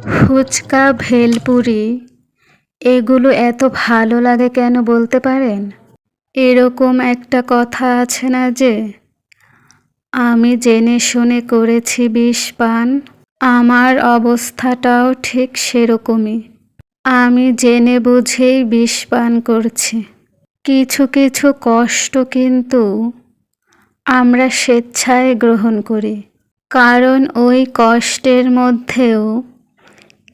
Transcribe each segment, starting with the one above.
ফুচকা, ভেলপুরি এগুলো এত ভালো লাগে কেন বলতে পারেন? এরকম একটা কথা আছে না যে, আমি জেনে শুনে করেছি বিষ পান। আমার অবস্থাটাও ঠিক সেরকমই। আমি জেনে বুঝেই বিষ পান করছি। কিছু কিছু কষ্ট কিন্তু আমরা স্বেচ্ছায় গ্রহণ করি, কারণ ওই কষ্টের মধ্যেও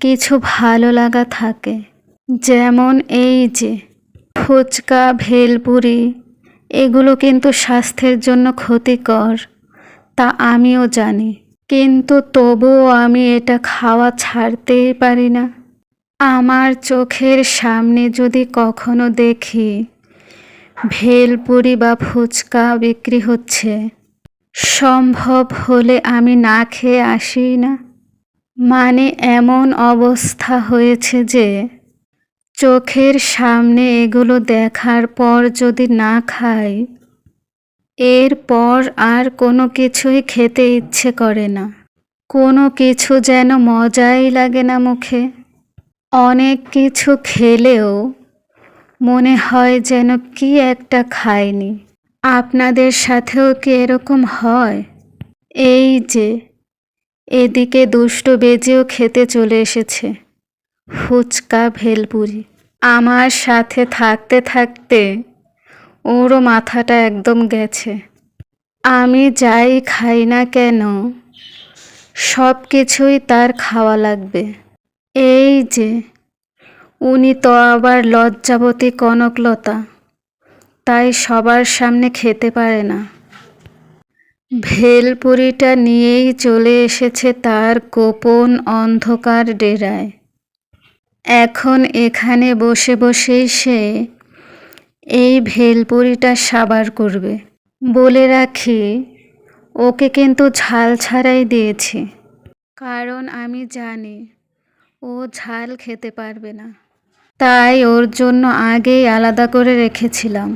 কিছু ভালো লাগা থাকে। যেমন এই যে ফুচকা, ভেলপুরি এগুলো কিন্তু স্বাস্থ্যের জন্য ক্ষতিকর, তা আমিও জানি, কিন্তু তবুও আমি এটা খাওয়া ছাড়তেই পারি না। আমার চোখের সামনে যদি কখনো দেখি ভেলপুরি বা ফুচকা বিক্রি হচ্ছে, সম্ভব হলে আমি না খেয়ে আসি না। মানে এমন অবস্থা হয়েছে যে চোখের সামনে এগুলো দেখার পর যদি না খাই, এরপর আর কোনো কিছুই খেতে ইচ্ছে করে না। কোনো কিছু যেন মজাই লাগে না মুখে। অনেক কিছু খেলেও মনে হয় যেন কি একটা খাইনি। আপনাদের সাথেও কি এরকম হয়? এই যে এদিকে দুষ্টু বেজেও খেতে চলে এসেছে ফুচকা, ভেলপুরি। আমার সাথে থাকতে থাকতে ওরও মাথাটা একদম গেছে। আমি যাই খাই না কেন সব কিছুই তার খাওয়া লাগবে। এই যে উনি তো আবার লজ্জাবতী কনকলতা, তাই সবার সামনে খেতে পারে না। ভেলপুরিটা নিয়েই চলে এসেছে তার গোপন অন্ধকার ডেরায়। এখন এখানে বসে বসেই সে এই ভেলপুরিটা সাবার করবে। বলে রাখি, ওকে কিন্তু ঝাল ছাড়াই দিয়েছি, কারণ আমি জানি ও ঝাল খেতে পারবে না। তাই ওর জন্য আগেই আলাদা করে রেখেছিলাম।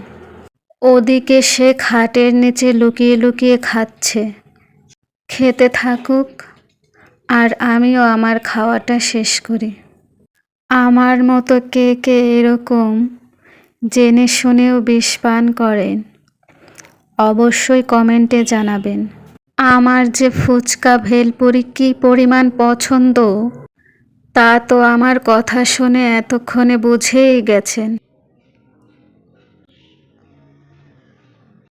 ওদিকে সে খাটের নিচে লুকিয়ে লুকিয়ে খাচ্ছে। খেতে থাকুক, আর আমিও আমার খাওয়াটা শেষ করি। আমার মতো কে কে এরকম জেনে শুনেও বিষ পান করেন অবশ্যই কমেন্টে জানাবেন। আমার যে ফুচকা, ভেলপুরি কী পরিমাণ পছন্দ তা তো আমার কথা শুনে এতক্ষণে বুঝেই গেছেন।